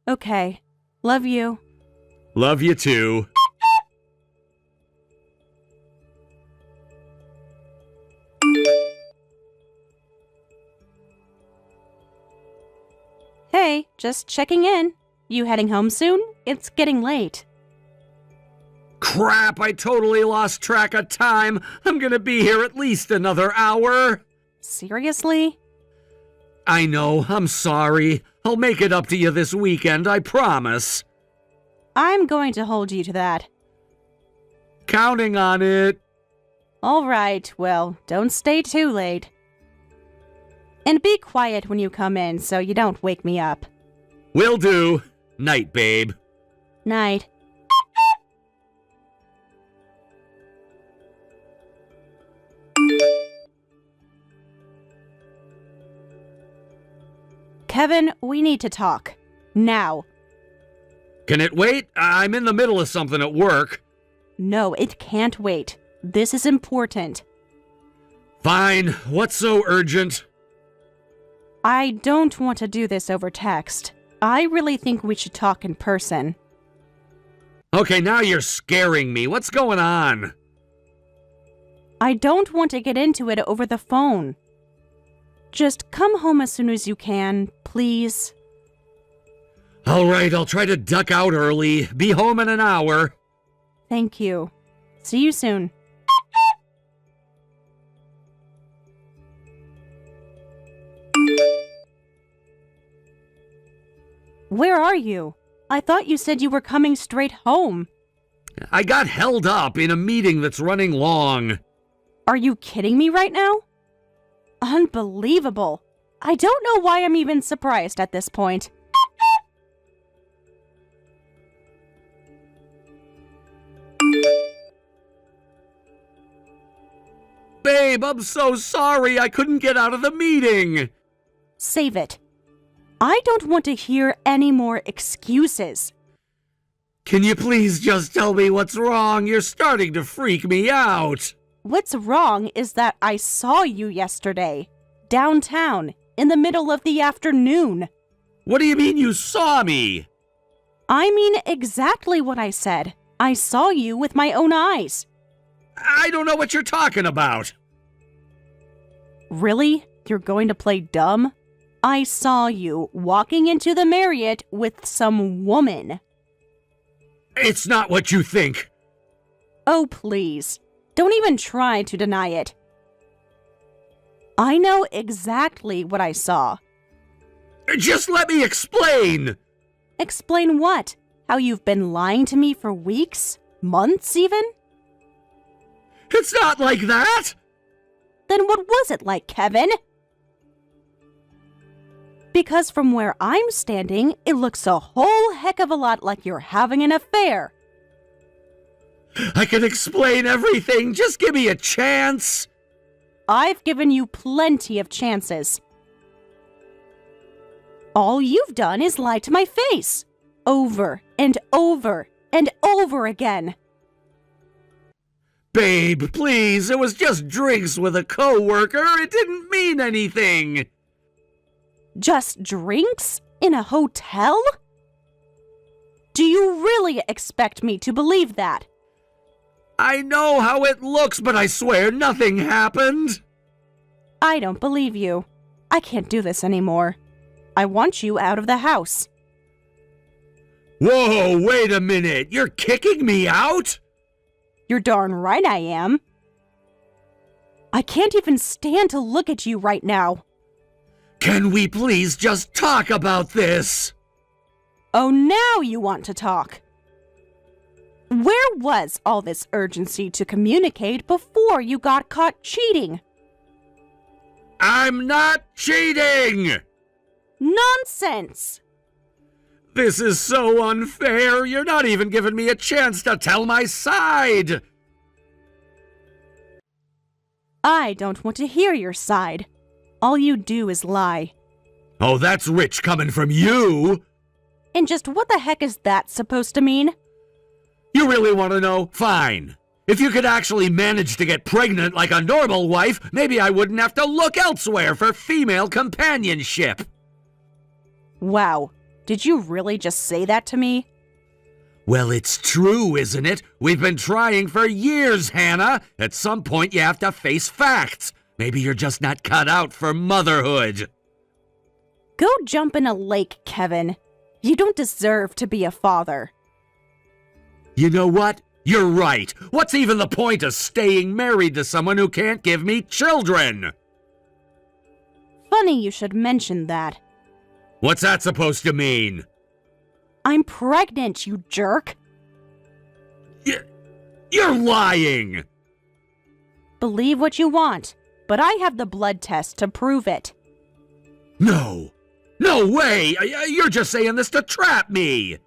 Okay. Love you. Love you too. Hey, just checking in. You heading home soon? It's getting late. Crap, I totally lost track of time. I'm gonna be here at least another hour. Seriously? I know, I'm sorry. I'll make it up to you this weekend, I promise. I'm going to hold you to that. Counting on it. All right, well, don't stay too late. And be quiet when you come in so you don't wake me up. Will do. Night, babe. Night. Kevin, we need to talk. Now. Can it wait? I'm in the middle of something at work. No, it can't wait. This is important. Fine. What's so urgent? I don't want to do this over text. I really think we should talk in person. Okay, now you're scaring me. What's going on? I don't want to get into it over the phone. Just come home as soon as you can, please. All right, I'll try to duck out early. Be home in an hour. Thank you. See you soon. Where are you? I thought you said you were coming straight home. I got held up in a meeting that's running long. Are you kidding me right now? Unbelievable. I don't know why I'm even surprised at this point. Babe, I'm so sorry I couldn't get out of the meeting. Save it. I don't want to hear any more excuses. Can you please just tell me what's wrong? You're starting to freak me out. What's wrong is that I saw you yesterday, downtown, in the middle of the afternoon. What do you mean you saw me? I mean exactly what I said. I saw you with my own eyes. I don't know what you're talking about. Really? You're going to play dumb? I saw you walking into the Marriott with some woman. It's not what you think. Oh, please. Don't even try to deny it. I know exactly what I saw. Just let me explain. Explain what? How you've been lying to me for weeks? Months even? It's not like that. Then what was it like, Kevin? Because from where I'm standing, it looks a whole heck of a lot like you're having an affair. I can explain everything. Just give me a chance. I've given you plenty of chances. All you've done is lie to my face. Over and over and over again. Babe, please. It was just drinks with a coworker. It didn't mean anything. Just drinks? In a hotel? Do you really expect me to believe that? I know how it looks, but I swear nothing happened. I don't believe you. I can't do this anymore. I want you out of the house. Whoa, wait a minute. You're kicking me out? You're darn right I am. I can't even stand to look at you right now. Can we please just talk about this? Oh, now you want to talk. Where was all this urgency to communicate before you got caught cheating? I'm not cheating! Nonsense! This is so unfair. You're not even giving me a chance to tell my side. I don't want to hear your side. All you do is lie. Oh, that's rich coming from you! And just what the heck is that supposed to mean? You really want to know? Fine. If you could actually manage to get pregnant like a normal wife, maybe I wouldn't have to look elsewhere for female companionship. Wow, did you really just say that to me? Well, it's true, isn't it? We've been trying for years, Hannah. At some point, you have to face facts. Maybe you're just not cut out for motherhood. Go jump in a lake, Kevin. You don't deserve to be a father. You know what? You're right. What's even the point of staying married to someone who can't give me children? Funny you should mention that. What's that supposed to mean? I'm pregnant, you jerk. You're lying! Believe what you want, but I have the blood test to prove it. No! No way! You're just saying this to trap me!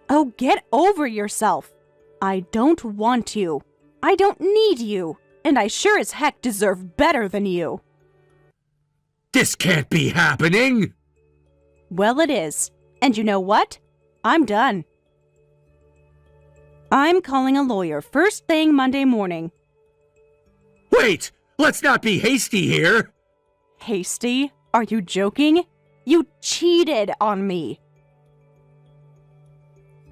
Oh, get over yourself. I don't want you. I don't need you. And I sure as heck deserve better than you. This can't be happening! Well, it is. And you know what? I'm done. I'm calling a lawyer first thing Monday morning. Wait! Let's not be hasty here! Hasty? Are you joking? You cheated on me.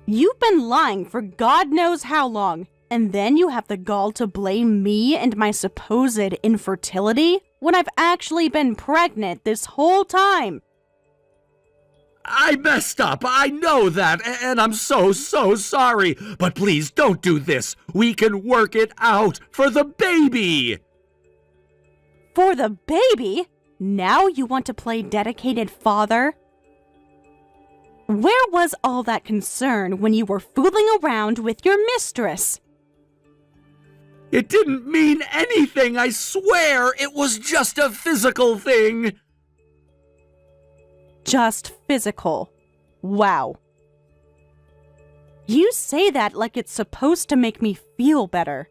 You've been lying for God knows how long, and then you have the gall to blame me and my supposed infertility when I've actually been pregnant this whole time. I messed up, I know that, and I'm so sorry. But please don't do this. We can work it out for the baby. For the baby? Now you want to play dedicated father? Where was all that concern when you were fooling around with your mistress? It didn't mean anything, I swear. It was just a physical thing. Just physical. Wow. You say that like it's supposed to make me feel better.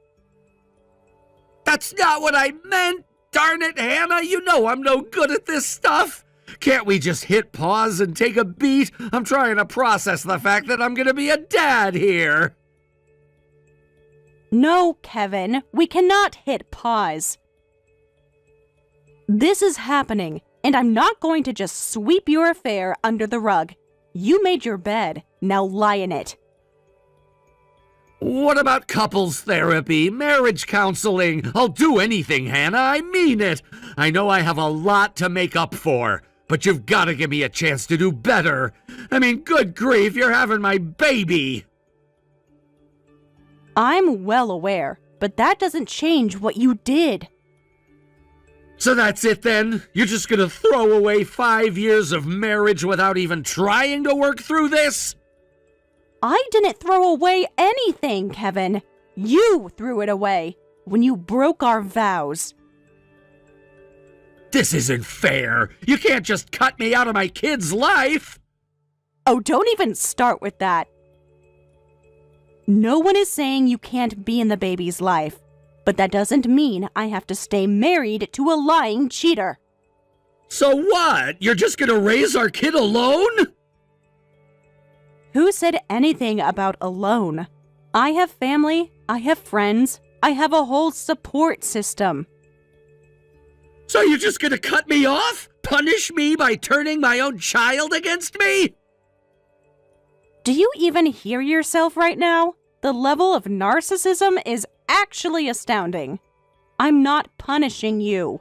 That's not what I meant. Darn it, Hannah, you know I'm no good at this stuff. Can't we just hit pause and take a beat? I'm trying to process the fact that I'm gonna be a dad here. No, Kevin, we cannot hit pause. This is happening, and I'm not going to just sweep your affair under the rug. You made your bed, now lie in it. What about couples therapy, marriage counseling? I'll do anything, Hannah, I mean it. I know I have a lot to make up for, but you've got to give me a chance to do better. I mean, good grief, you're having my baby. I'm well aware, but that doesn't change what you did. So that's it then? You're just gonna throw away 5 years of marriage without even trying to work through this? I didn't throw away anything, Kevin. You threw it away when you broke our vows. This isn't fair. You can't just cut me out of my kid's life. Oh, don't even start with that. No one is saying you can't be in the baby's life, but that doesn't mean I have to stay married to a lying cheater. So what? You're just gonna raise our kid alone? Who said anything about alone? I have family, I have friends, I have a whole support system. So you're just gonna cut me off? Punish me by turning my own child against me? Do you even hear yourself right now? The level of narcissism is actually astounding. I'm not punishing you.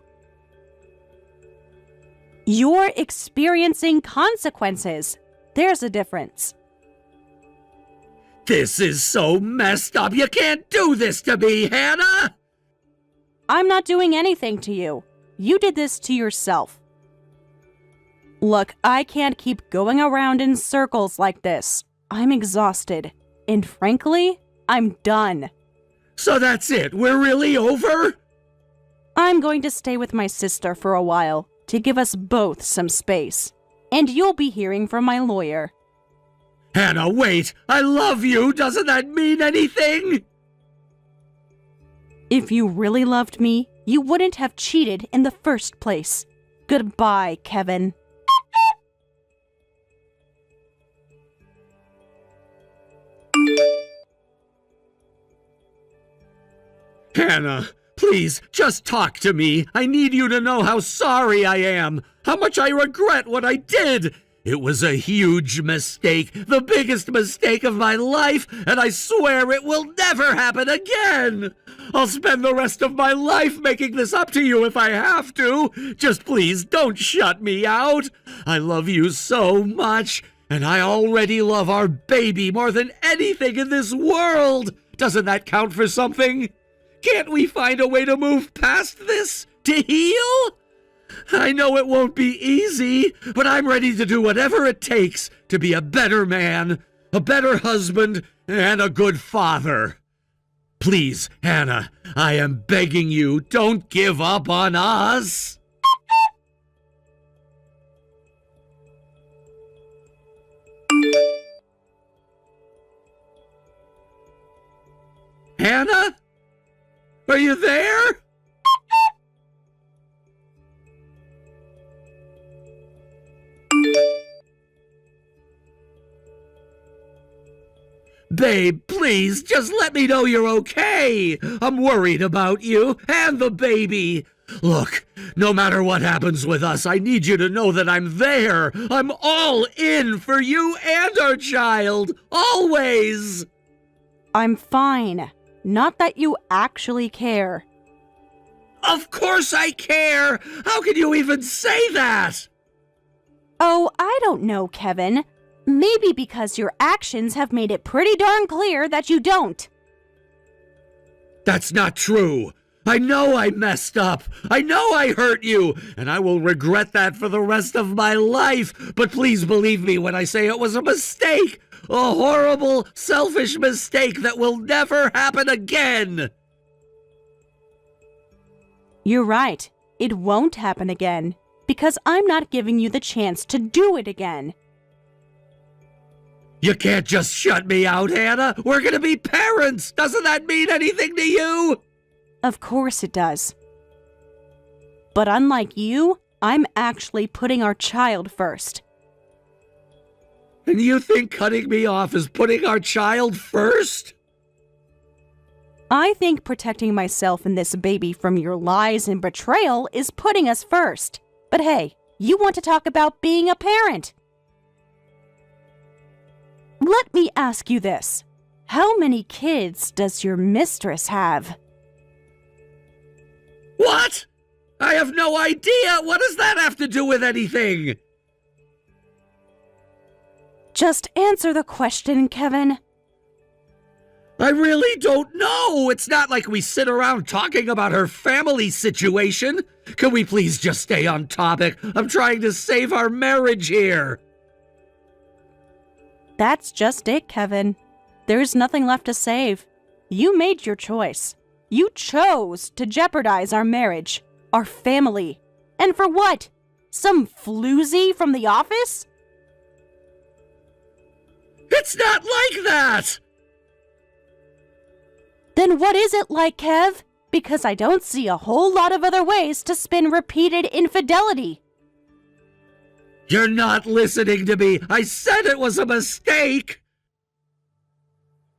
You're experiencing consequences. There's a difference. This is so messed up. You can't do this to me, Hannah! I'm not doing anything to you. You did this to yourself. Look, I can't keep going around in circles like this. I'm exhausted. And frankly, I'm done. So that's it? We're really over? I'm going to stay with my sister for a while to give us both some space. And you'll be hearing from my lawyer. Hannah, wait! I love you! Doesn't that mean anything? If you really loved me, you wouldn't have cheated in the first place. Goodbye, Kevin. Hannah, please, just talk to me. I need you to know how sorry I am, how much I regret what I did. It was a huge mistake, the biggest mistake of my life, and I swear it will never happen again. I'll spend the rest of my life making this up to you if I have to. Just please don't shut me out. I love you so much, and I already love our baby more than anything in this world. Doesn't that count for something? Can't we find a way to move past this? To heal? I know it won't be easy, but I'm ready to do whatever it takes to be a better man, a better husband, and a good father. Please, Hannah, I am begging you, don't give up on us. Hannah? Are you there? Babe, please, just let me know you're okay. I'm worried about you and the baby. Look, no matter what happens with us, I need you to know that I'm there. I'm all in for you and our child. Always. I'm fine. Not that you actually care. Of course I care. How can you even say that? Oh, I don't know, Kevin. Maybe because your actions have made it pretty darn clear that you don't. That's not true. I know I messed up. I know I hurt you, and I will regret that for the rest of my life. But please believe me when I say it was a mistake. A horrible, selfish mistake that will never happen again. You're right. It won't happen again. Because I'm not giving you the chance to do it again. You can't just shut me out, Hannah. We're gonna be parents. Doesn't that mean anything to you? Of course it does. But unlike you, I'm actually putting our child first. And you think cutting me off is putting our child first? I think protecting myself and this baby from your lies and betrayal is putting us first. But hey, you want to talk about being a parent. Let me ask you this. How many kids does your mistress have? What? I have no idea. What does that have to do with anything? Just answer the question, Kevin. I really don't know. It's not like we sit around talking about her family situation. Can we please just stay on topic? I'm trying to save our marriage here. That's just it, Kevin. There's nothing left to save. You made your choice. You chose to jeopardize our marriage, our family. And for what? Some floozy from the office? It's not like that! Then what is it like, Kev? Because I don't see a whole lot of other ways to spin repeated infidelity. You're not listening to me. I said it was a mistake.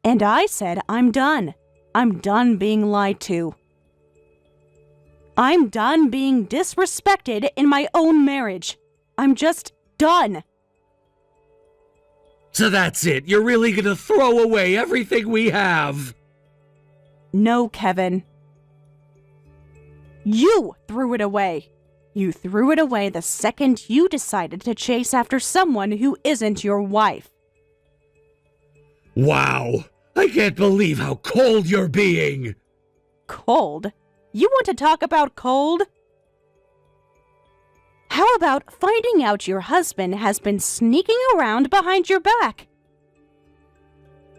And I said I'm done. I'm done being lied to. I'm done being disrespected in my own marriage. I'm just done. So that's it. You're really gonna throw away everything we have. No, Kevin. You threw it away. You threw it away the second you decided to chase after someone who isn't your wife. Wow. I can't believe how cold you're being. Cold? You want to talk about cold? How about finding out your husband has been sneaking around behind your back?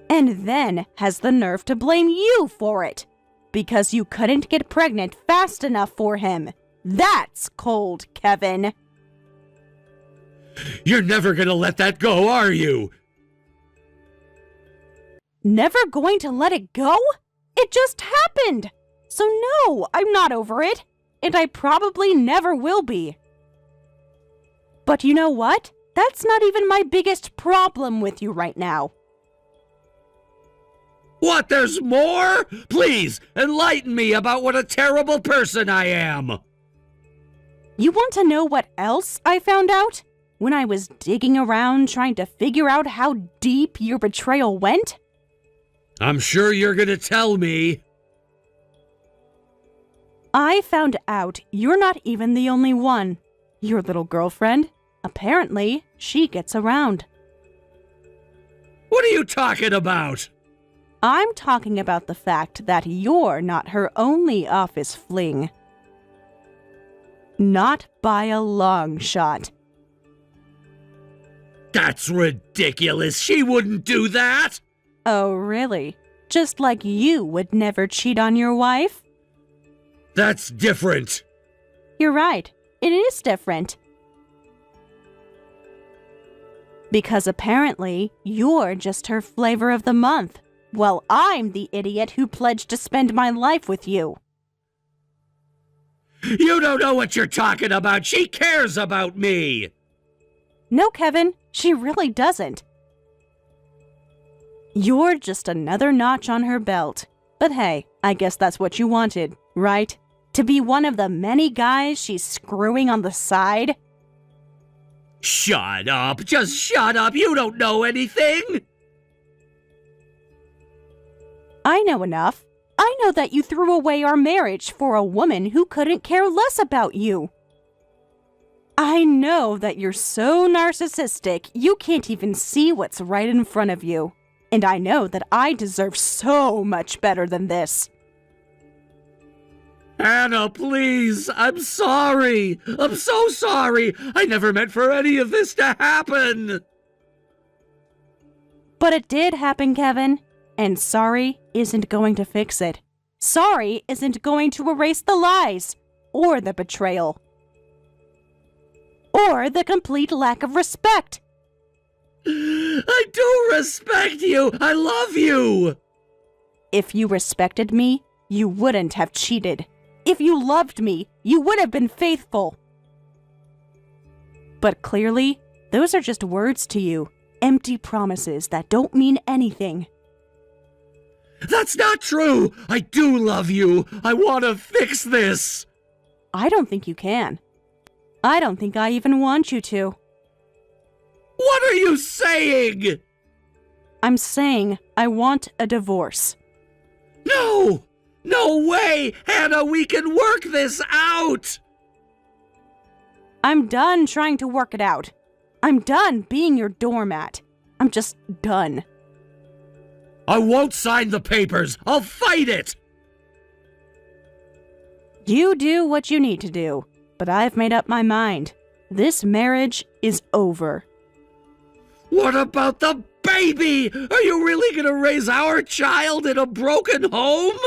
And then has the nerve to blame you for it, because you couldn't get pregnant fast enough for him. That's cold, Kevin. You're never gonna let that go, are you? Never going to let it go? It just happened. So no, I'm not over it. And I probably never will be. But you know what? That's not even my biggest problem with you right now. What, there's more? Please, enlighten me about what a terrible person I am. You want to know what else I found out? When I was digging around trying to figure out how deep your betrayal went? I'm sure you're gonna tell me. I found out you're not even the only one. Your little girlfriend, apparently, she gets around. What are you talking about? I'm talking about the fact that you're not her only office fling. Not by a long shot. That's ridiculous. She wouldn't do that. Oh, really? Just like you would never cheat on your wife? That's different. You're right. It is different. Because apparently, you're just her flavor of the month. Well, I'm the idiot who pledged to spend my life with you. You don't know what you're talking about. She cares about me. No, Kevin, she really doesn't. You're just another notch on her belt. But hey, I guess that's what you wanted, right? To be one of the many guys she's screwing on the side? Shut up. Just shut up. You don't know anything. I know enough. I know that you threw away our marriage for a woman who couldn't care less about you. I know that you're so narcissistic you can't even see what's right in front of you. And I know that I deserve so much better than this. Anna, please. I'm sorry. I'm so sorry. I never meant for any of this to happen. But it did happen, Kevin. And sorry isn't going to fix it. Sorry isn't going to erase the lies, or the betrayal, or the complete lack of respect. I do respect you. I love you. If you respected me, you wouldn't have cheated. If you loved me, you would have been faithful. But clearly, those are just words to you, empty promises that don't mean anything. That's not true. I do love you. I want to fix this. I don't think you can. I don't think I even want you to. What are you saying? I'm saying I want a divorce. No! No way! Hannah, we can work this out! I'm done trying to work it out. I'm done being your doormat. I'm just done. I won't sign the papers. I'll fight it! You do what you need to do, but I've made up my mind. This marriage is over. What about the baby? Are you really gonna raise our child in a broken home?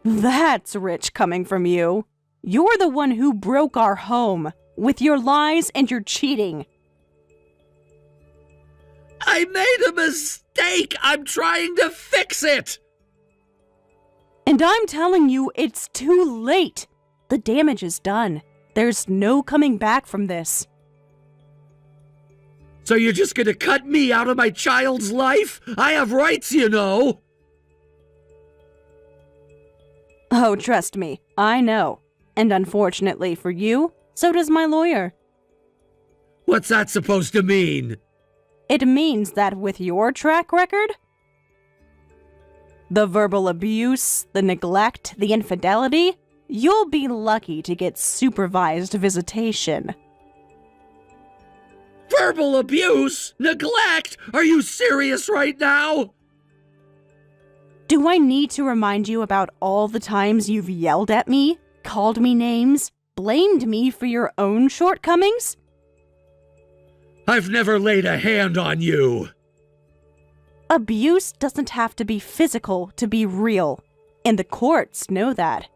That's rich coming from you. You're the one who broke our home with your lies and your cheating. I made a mistake. I'm trying to fix it. And I'm telling you, it's too late. The damage is done. There's no coming back from this. So you're just gonna cut me out of my child's life? I have rights, you know. Oh, trust me, I know. And unfortunately for you, so does my lawyer. What's that supposed to mean? It means that with your track record, the verbal abuse, the neglect, the infidelity, you'll be lucky to get supervised visitation. Verbal abuse? Neglect? Are you serious right now? Do I need to remind you about all the times you've yelled at me, called me names, blamed me for your own shortcomings? I've never laid a hand on you. Abuse doesn't have to be physical to be real, and the courts know that.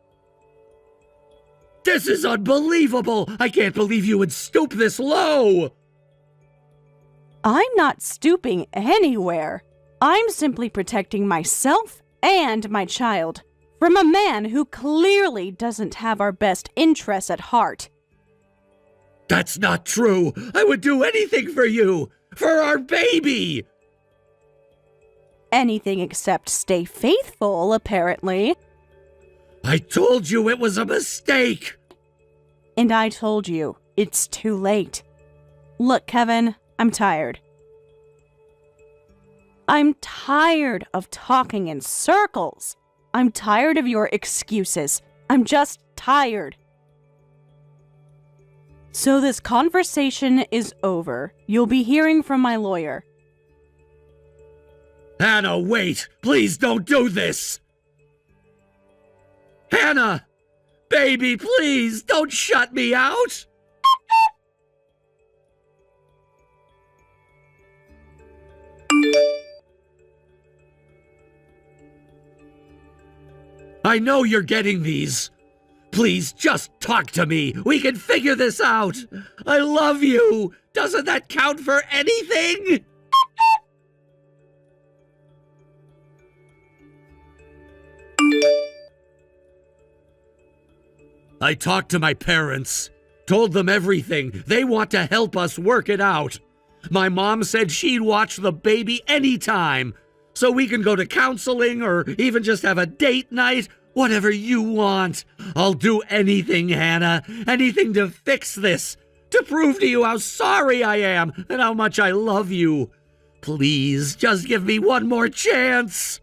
This is unbelievable! I can't believe you would stoop this low! I'm not stooping anywhere. I'm simply protecting myself and my child from a man who clearly doesn't have our best interests at heart. That's not true. I would do anything for you. For our baby. Anything except stay faithful, apparently. I told you it was a mistake. And I told you, it's too late. Look, Kevin, I'm tired. I'm tired of talking in circles. I'm tired of your excuses. I'm just tired. So this conversation is over. You'll be hearing from my lawyer. Hannah, wait! Please don't do this! Hannah! Baby, please, don't shut me out! I know you're getting these. Please, just talk to me. We can figure this out. I love you. Doesn't that count for anything? I talked to my parents, told them everything. They want to help us work it out. My mom said she'd watch the baby anytime, so we can go to counseling or even just have a date night, whatever you want. I'll do anything, Hannah, anything to fix this, to prove to you how sorry I am and how much I love you. Please, just give me one more chance.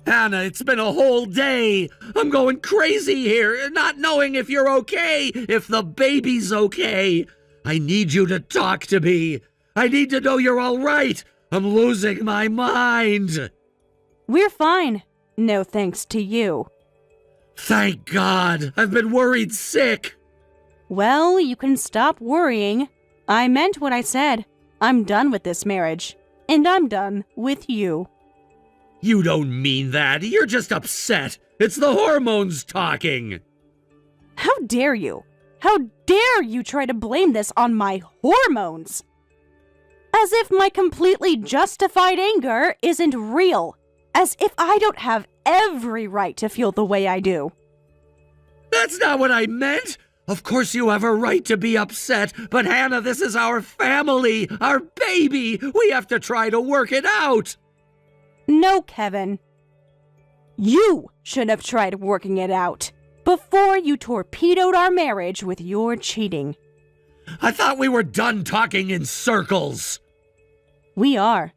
Hannah, it's been a whole day. I'm going crazy here, not knowing if you're okay, if the baby's okay. I need you to talk to me. I need to know you're all right. I'm losing my mind. We're fine. No thanks to you. Thank God. I've been worried sick. Well, you can stop worrying. I meant what I said. I'm done with this marriage. And I'm done with you. You don't mean that. You're just upset. It's the hormones talking. How dare you? How dare you try to blame this on my hormones? As if my completely justified anger isn't real. As if I don't have every right to feel the way I do. That's not what I meant. Of course you have a right to be upset, but Hannah, this is our family, our baby. We have to try to work it out. No, Kevin. You should have tried working it out before you torpedoed our marriage with your cheating. I thought we were done talking in circles. We are.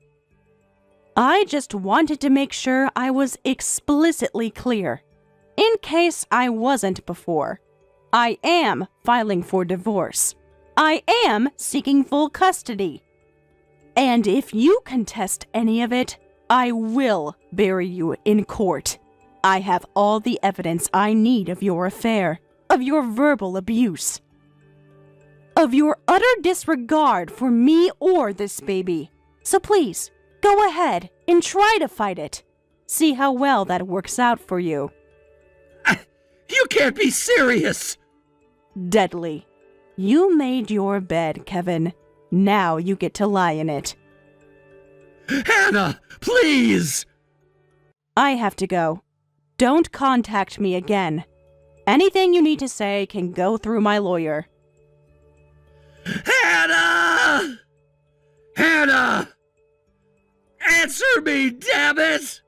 I just wanted to make sure I was explicitly clear, in case I wasn't before. I am filing for divorce. I am seeking full custody. And if you contest any of it, I will bury you in court. I have all the evidence I need of your affair, of your verbal abuse, of your utter disregard for me or this baby. So please, go ahead and try to fight it. See how well that works out for you. You can't be serious. Deadly. You made your bed, Kevin. Now you get to lie in it. Hannah, please! I have to go. Don't contact me again. Anything you need to say can go through my lawyer. Hannah! Hannah! Answer me, damn it!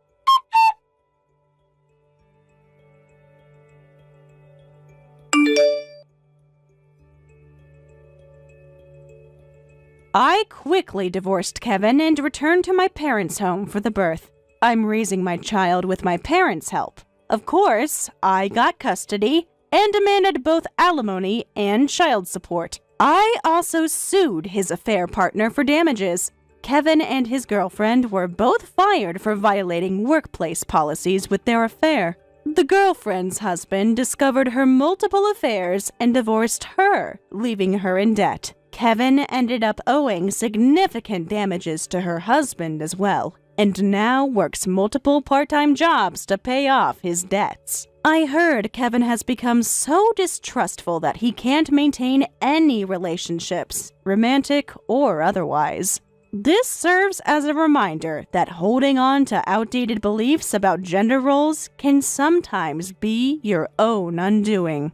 I quickly divorced Kevin and returned to my parents' home for the birth. I'm raising my child with my parents' help. Of course, I got custody and demanded both alimony and child support. I also sued his affair partner for damages. Kevin and his girlfriend were both fired for violating workplace policies with their affair. The girlfriend's husband discovered her multiple affairs and divorced her, leaving her in debt. Kevin ended up owing significant damages to her husband as well. and now works multiple part-time jobs to pay off his debts. I heard Kevin has become so distrustful that he can't maintain any relationships, romantic or otherwise. This serves as a reminder that holding on to outdated beliefs about gender roles can sometimes be your own undoing.